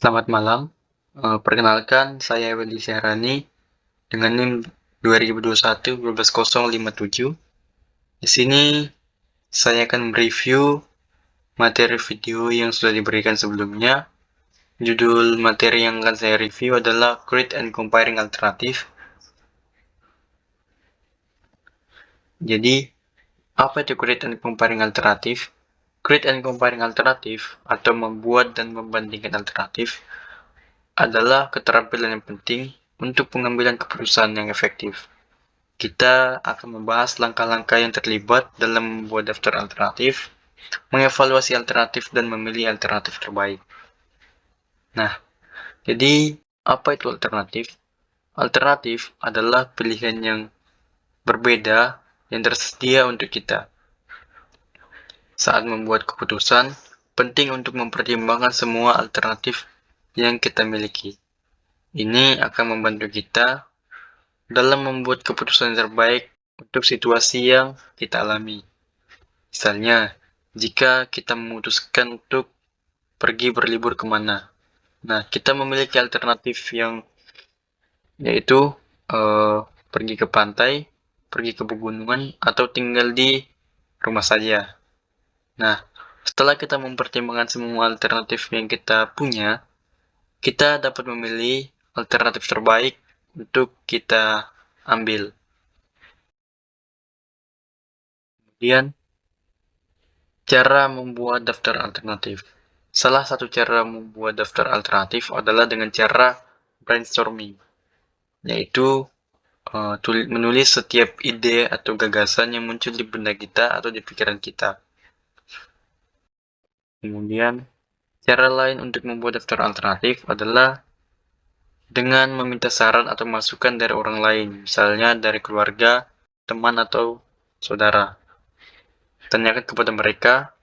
Selamat malam, perkenalkan saya Willy Syahrani dengan NIM 2021-12057. Di sini saya akan mereview materi video yang sudah diberikan sebelumnya. Judul materi yang akan saya review adalah Create and Comparing Alternative. Jadi, apa itu Create and Comparing Alternative? Create and Comparing Alternative atau membuat dan membandingkan alternatif adalah keterampilan yang penting untuk pengambilan keputusan yang efektif. Kita akan membahas langkah-langkah yang terlibat dalam membuat daftar alternatif, mengevaluasi alternatif, dan memilih alternatif terbaik. Nah, jadi apa itu alternatif? Alternatif adalah pilihan yang berbeda yang tersedia untuk kita. Saat membuat keputusan, penting untuk mempertimbangkan semua alternatif yang kita miliki. Ini akan membantu kita dalam membuat keputusan terbaik untuk situasi yang kita alami. Misalnya, jika kita memutuskan untuk pergi berlibur kemana. Nah, kita memiliki alternatif yang yaitu pergi ke pantai, pergi ke pegunungan, atau tinggal di rumah saja. Nah, setelah kita mempertimbangkan semua alternatif yang kita punya, kita dapat memilih alternatif terbaik untuk kita ambil. Kemudian, cara membuat daftar alternatif. Salah satu cara membuat daftar alternatif adalah dengan cara brainstorming, yaitu menulis setiap ide atau gagasan yang muncul di benak kita atau di pikiran kita. Kemudian, cara lain untuk membuat daftar alternatif adalah dengan meminta saran atau masukan dari orang lain, misalnya dari keluarga, teman, atau saudara. Tanyakan kepada mereka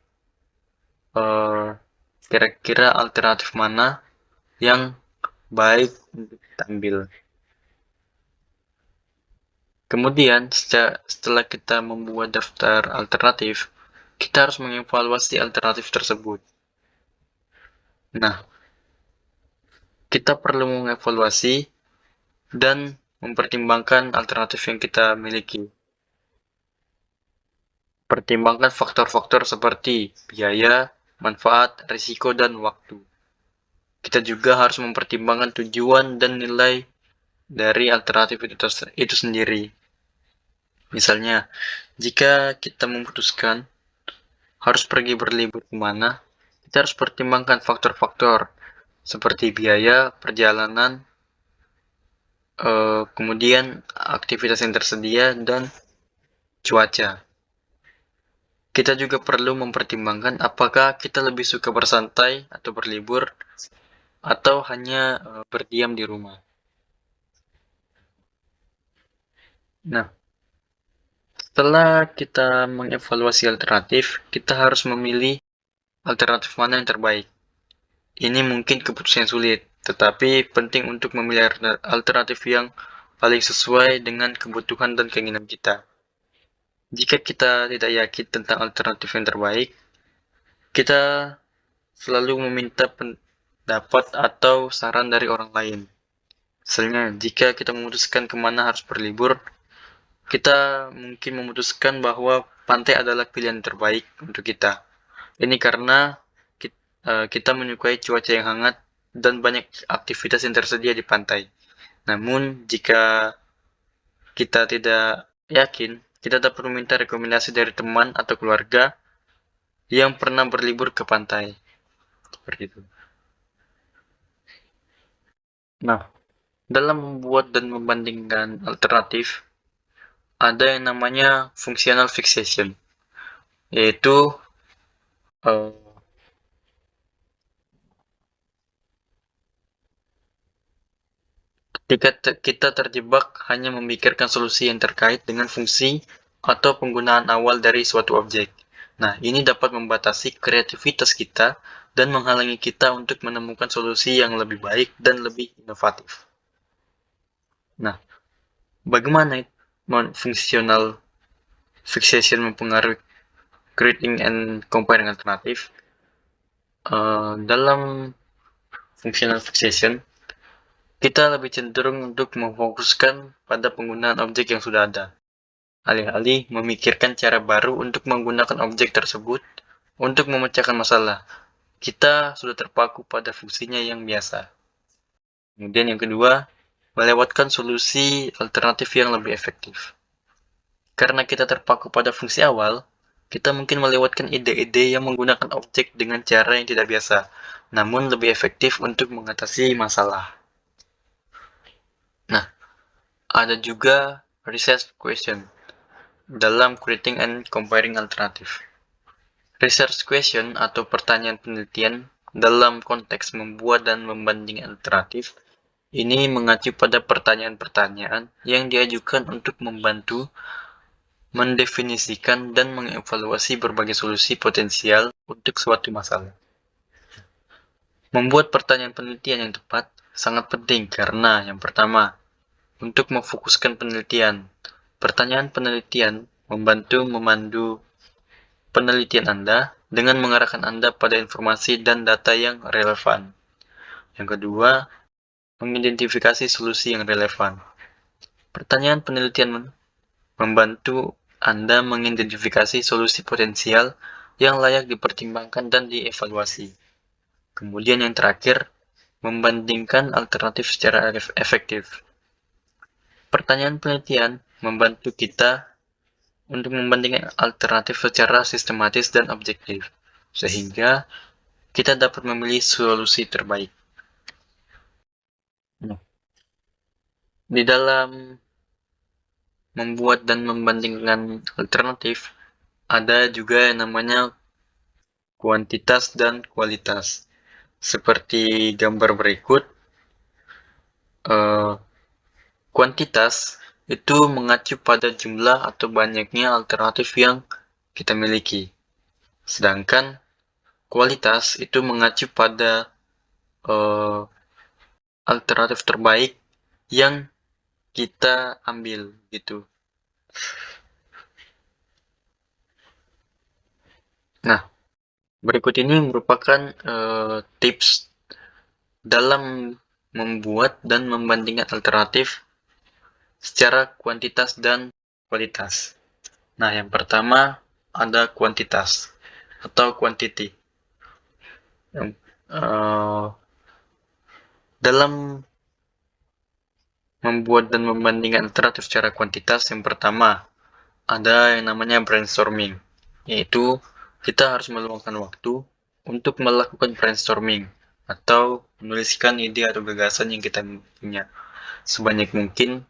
kira-kira alternatif mana yang baik untuk kita ambil. Kemudian, setelah kita membuat daftar alternatif, kita harus mengevaluasi alternatif tersebut. Nah, kita perlu mengevaluasi dan mempertimbangkan alternatif yang kita miliki. Pertimbangkan faktor-faktor seperti biaya, manfaat, risiko, dan waktu. Kita juga harus mempertimbangkan tujuan dan nilai dari alternatif itu sendiri. Misalnya, jika kita memutuskan harus pergi berlibur kemana, kita harus pertimbangkan faktor-faktor seperti biaya, perjalanan, kemudian aktivitas yang tersedia, dan cuaca. Kita juga perlu mempertimbangkan apakah kita lebih suka bersantai atau berlibur, atau hanya berdiam di rumah. Nah, setelah kita mengevaluasi alternatif, kita harus memilih alternatif mana yang terbaik. Ini mungkin keputusan yang sulit, tetapi penting untuk memilih alternatif yang paling sesuai dengan kebutuhan dan keinginan kita. Jika kita tidak yakin tentang alternatif yang terbaik, kita selalu meminta pendapat atau saran dari orang lain. Misalnya, jika kita memutuskan kemana harus berlibur, kita mungkin memutuskan bahwa pantai adalah pilihan terbaik untuk kita. Ini karena kita menyukai cuaca yang hangat dan banyak aktivitas yang tersedia di pantai. Namun, jika kita tidak yakin, kita dapat meminta rekomendasi dari teman atau keluarga yang pernah berlibur ke pantai. Seperti itu. Nah, dalam membuat dan membandingkan alternatif, ada yang namanya functional fixation, yaitu ketika kita terjebak hanya memikirkan solusi yang terkait dengan fungsi atau penggunaan awal dari suatu objek. Nah, ini dapat membatasi kreativitas kita dan menghalangi kita untuk menemukan solusi yang lebih baik dan lebih inovatif. Nah, bagaimana functional fixation mempengaruhi creating and comparing alternatif? Dalam functional fixation, kita lebih cenderung untuk memfokuskan pada penggunaan objek yang sudah ada, alih-alih memikirkan cara baru untuk menggunakan objek tersebut untuk memecahkan masalah. Kita sudah terpaku pada fungsinya yang biasa. Kemudian yang kedua, melewatkan solusi alternatif yang lebih efektif. Karena kita terpaku pada fungsi awal, kita mungkin melewatkan ide-ide yang menggunakan objek dengan cara yang tidak biasa, namun lebih efektif untuk mengatasi masalah. Nah, ada juga research question dalam creating and comparing alternative. Research question atau pertanyaan penelitian dalam konteks membuat dan membandingkan alternatif ini mengacu pada pertanyaan-pertanyaan yang diajukan untuk membantu mendefinisikan dan mengevaluasi berbagai solusi potensial untuk suatu masalah. Membuat pertanyaan penelitian yang tepat sangat penting karena yang pertama, untuk memfokuskan penelitian. Pertanyaan penelitian membantu memandu penelitian Anda dengan mengarahkan Anda pada informasi dan data yang relevan. Yang kedua, mengidentifikasi solusi yang relevan. Pertanyaan penelitian membantu Anda mengidentifikasi solusi potensial yang layak dipertimbangkan dan dievaluasi. Kemudian yang terakhir, membandingkan alternatif secara efektif. Pertanyaan penelitian membantu kita untuk membandingkan alternatif secara sistematis dan objektif, sehingga kita dapat memilih solusi terbaik. Di dalam membuat dan membandingkan alternatif, ada juga yang namanya kuantitas dan kualitas. Seperti gambar berikut, kuantitas itu mengacu pada jumlah atau banyaknya alternatif yang kita miliki. Sedangkan kualitas itu mengacu pada alternatif terbaik yang kita ambil gitu. Nah, berikut ini merupakan tips dalam membuat dan membandingkan alternatif secara kuantitas dan kualitas. Nah, yang pertama ada kuantitas atau quantity. Dalam membuat dan membandingkan alternatif secara kuantitas, yang pertama ada yang namanya brainstorming, yaitu kita harus meluangkan waktu untuk melakukan brainstorming atau menuliskan ide atau gagasan yang kita punya sebanyak mungkin.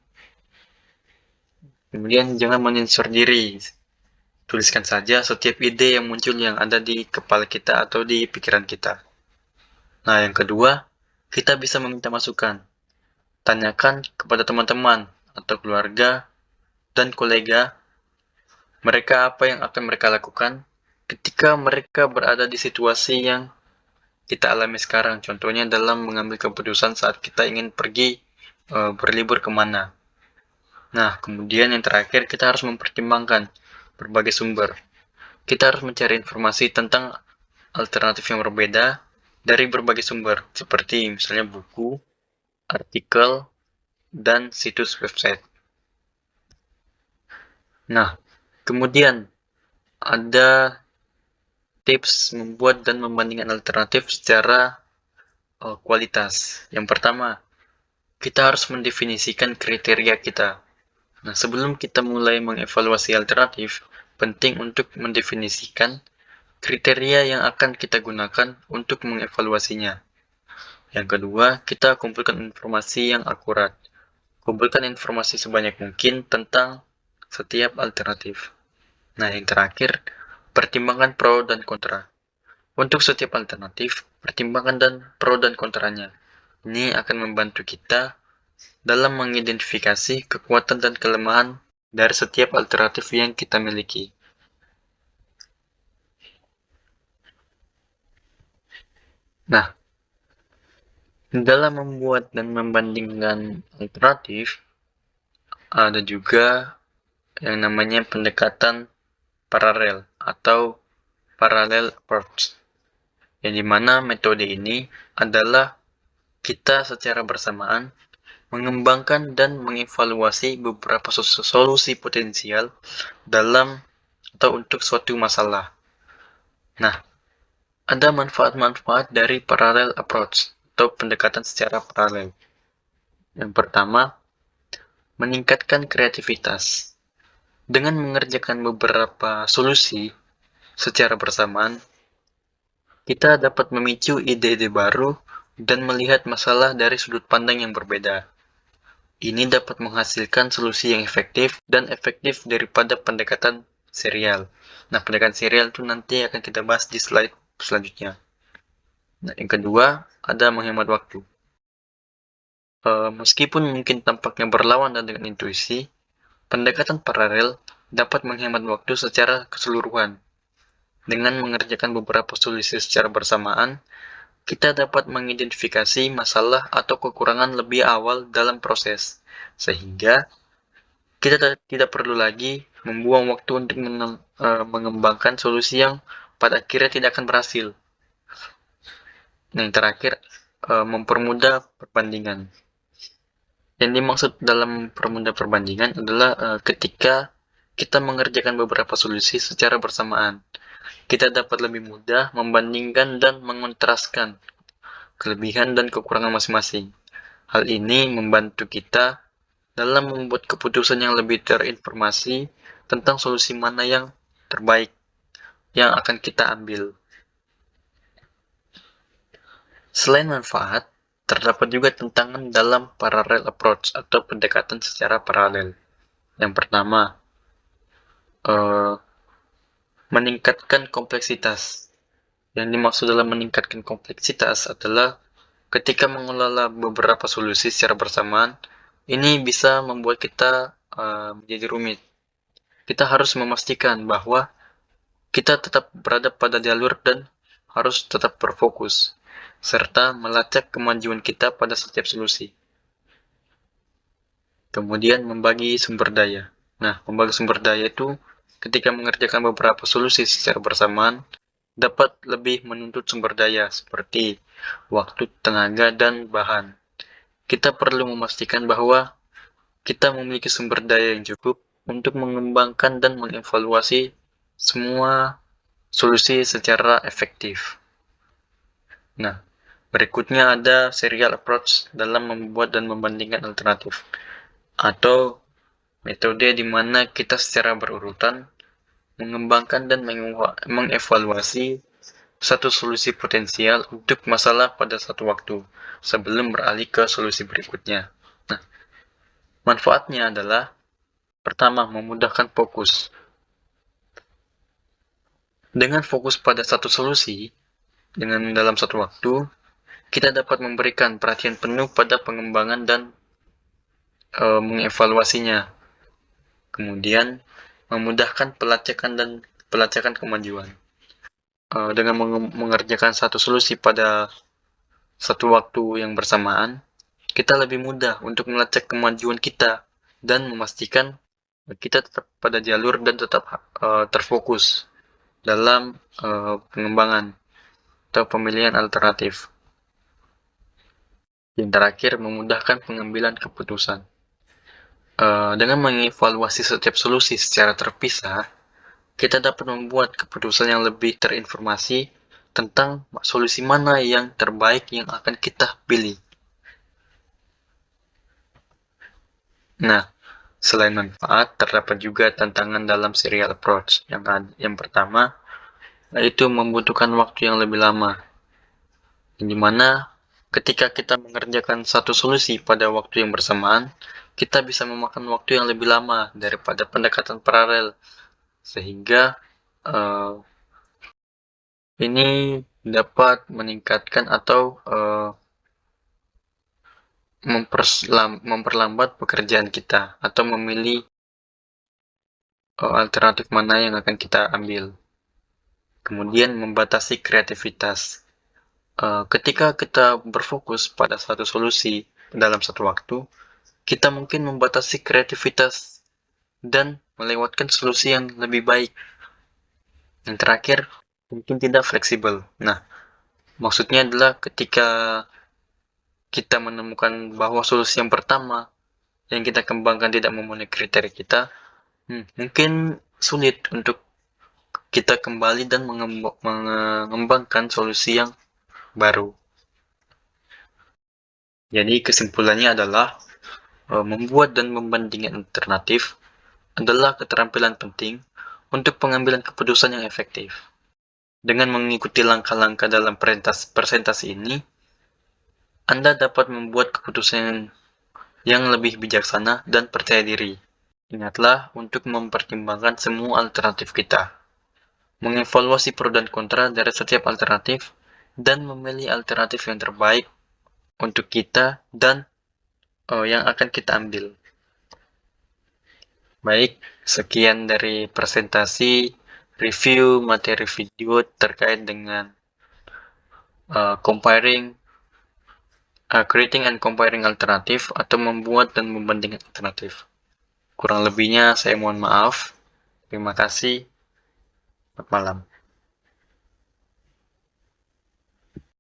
Kemudian jangan menyensor diri, tuliskan saja setiap ide yang muncul yang ada di kepala kita atau di pikiran kita. Nah, yang kedua, kita bisa meminta masukan. Tanyakan kepada teman-teman atau keluarga dan kolega mereka apa yang akan mereka lakukan ketika mereka berada di situasi yang kita alami sekarang. Contohnya dalam mengambil keputusan saat kita ingin pergi berlibur kemana. Nah, kemudian yang terakhir kita harus mempertimbangkan berbagai sumber. Kita harus mencari informasi tentang alternatif yang berbeda dari berbagai sumber, seperti misalnya buku, artikel, dan situs website. Nah, kemudian ada tips membuat dan membandingkan alternatif secara kualitas. Yang pertama, kita harus mendefinisikan kriteria kita. Nah, sebelum kita mulai mengevaluasi alternatif, penting untuk mendefinisikan kriteria yang akan kita gunakan untuk mengevaluasinya. Yang kedua, kita kumpulkan informasi yang akurat. Kumpulkan informasi sebanyak mungkin tentang setiap alternatif. Nah, yang terakhir, pertimbangkan pro dan kontra. Untuk setiap alternatif, pertimbangkan dan pro dan kontranya. Ini akan membantu kita dalam mengidentifikasi kekuatan dan kelemahan dari setiap alternatif yang kita miliki. Nah, dalam membuat dan membandingkan alternatif, ada juga yang namanya pendekatan paralel atau parallel approach, yang dimana metode ini adalah kita secara bersamaan mengembangkan dan mengevaluasi beberapa solusi potensial dalam atau untuk suatu masalah. Nah, ada manfaat-manfaat dari parallel approach atau pendekatan secara paralel. Yang pertama, meningkatkan kreativitas. Dengan mengerjakan beberapa solusi secara bersamaan, kita dapat memicu ide-ide baru dan melihat masalah dari sudut pandang yang berbeda. Ini dapat menghasilkan solusi yang efektif dan efektif daripada pendekatan serial. Nah, pendekatan serial itu nanti akan kita bahas di slide selanjutnya. Nah, yang kedua, ada menghemat waktu. Meskipun mungkin tampaknya berlawanan dengan intuisi, pendekatan paralel dapat menghemat waktu secara keseluruhan. Dengan mengerjakan beberapa solusi secara bersamaan, kita dapat mengidentifikasi masalah atau kekurangan lebih awal dalam proses, sehingga kita tidak perlu lagi membuang waktu untuk mengembangkan solusi yang pada akhirnya tidak akan berhasil. Nah, yang terakhir, mempermudah perbandingan. Yang dimaksud dalam permudah perbandingan adalah ketika kita mengerjakan beberapa solusi secara bersamaan, kita dapat lebih mudah membandingkan dan mengontraskan kelebihan dan kekurangan masing-masing. Hal ini membantu kita dalam membuat keputusan yang lebih terinformasi tentang solusi mana yang terbaik yang akan kita ambil. Selain manfaat, terdapat juga tantangan dalam parallel approach atau pendekatan secara paralel. Yang pertama, meningkatkan kompleksitas. Yang dimaksud dalam meningkatkan kompleksitas adalah ketika mengelola beberapa solusi secara bersamaan, ini bisa membuat kita menjadi rumit. Kita harus memastikan bahwa kita tetap berada pada jalur dan harus tetap berfokus, serta melacak kemajuan kita pada setiap solusi. Kemudian membagi sumber daya. Nah, membagi sumber daya itu ketika mengerjakan beberapa solusi secara bersamaan, dapat lebih menuntut sumber daya seperti waktu, tenaga, dan bahan. Kita perlu memastikan bahwa kita memiliki sumber daya yang cukup untuk mengembangkan dan mengevaluasi semua solusi secara efektif. Nah, berikutnya ada serial approach dalam membuat dan membandingkan alternatif, atau metode di mana kita secara berurutan mengembangkan dan mengevaluasi satu solusi potensial untuk masalah pada satu waktu sebelum beralih ke solusi berikutnya. Nah, manfaatnya adalah pertama, memudahkan fokus. Dengan fokus pada satu solusi dalam satu waktu, kita dapat memberikan perhatian penuh pada pengembangan dan mengevaluasinya. Kemudian memudahkan pelacakan kemajuan. Dengan mengerjakan satu solusi pada satu waktu yang bersamaan, kita lebih mudah untuk melacak kemajuan kita dan memastikan kita tetap pada jalur dan tetap terfokus dalam pengembangan atau pemilihan alternatif. Yang terakhir, memudahkan pengambilan keputusan. Dengan mengevaluasi setiap solusi secara terpisah, kita dapat membuat keputusan yang lebih terinformasi tentang solusi mana yang terbaik yang akan kita pilih. Nah, selain manfaat, terdapat juga tantangan dalam serial approach. Yang pertama, yaitu membutuhkan waktu yang lebih lama. Yang dimana ketika kita mengerjakan satu solusi pada waktu yang bersamaan, kita bisa memakan waktu yang lebih lama daripada pendekatan paralel, sehingga ini dapat meningkatkan atau memperlambat pekerjaan kita atau memilih alternatif mana yang akan kita ambil. Kemudian membatasi kreativitas. Ketika kita berfokus pada satu solusi dalam satu waktu, kita mungkin membatasi kreativitas dan melewatkan solusi yang lebih baik. Yang terakhir, mungkin tidak fleksibel. Nah, maksudnya adalah ketika kita menemukan bahwa solusi yang pertama yang kita kembangkan tidak memenuhi kriteria kita, mungkin sulit untuk kita kembali dan mengembangkan solusi yang baru. Jadi kesimpulannya adalah membuat dan membandingkan alternatif adalah keterampilan penting untuk pengambilan keputusan yang efektif. Dengan mengikuti langkah-langkah dalam presentasi ini, Anda dapat membuat keputusan yang lebih bijaksana dan percaya diri. Ingatlah untuk mempertimbangkan semua alternatif kita, mengevaluasi pro dan kontra dari setiap alternatif, dan memilih alternatif yang terbaik untuk kita dan yang akan kita ambil. Baik, sekian dari presentasi review materi video terkait dengan creating and comparing alternatif atau membuat dan membandingkan alternatif. Kurang lebihnya saya mohon maaf. Terima kasih. Selamat malam.